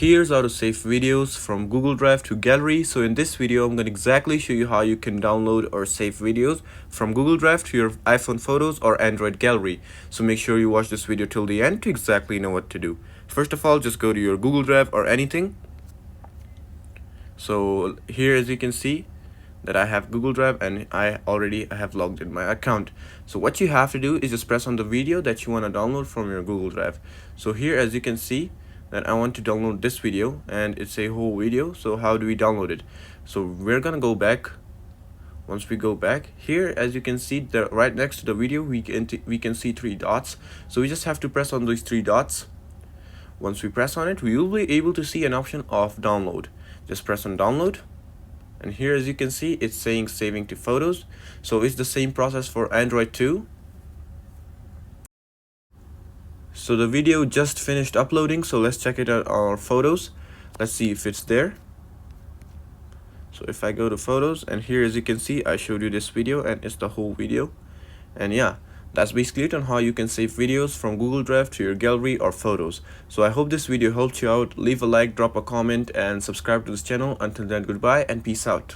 Here's how to save videos from Google Drive to Gallery. So in this video, I'm going to exactly show you how you can download or save videos from Google Drive to your iPhone photos or Android Gallery. So make sure you watch this video till the end to exactly know what to do. First of all, just go to your Google Drive or anything. So here, as you can see, that I have Google Drive and I have logged in my account. So what you have to do is just press on the video that you want to download from your Google Drive. So here, as you can see, that I want to download this video and it's a whole video. So how do we download it? So we're gonna go back. Once we go back here, as you can see, that right next to the video we can see three dots. So we just have to press on these three dots. Once we press on it, we will be able to see an option of download. Just press on download, and here, as you can see, it's saying saving to photos. So it's the same process for Android too. So the video just finished uploading, so let's check it out on our photos. Let's see if it's there. So if I go to photos, and here, as you can see, I showed you this video and it's the whole video. And yeah, that's basically it on how you can save videos from Google Drive to your gallery or photos. So I hope this video helped you out. Leave a like, drop a comment, and subscribe to this channel. Until then, goodbye and peace out.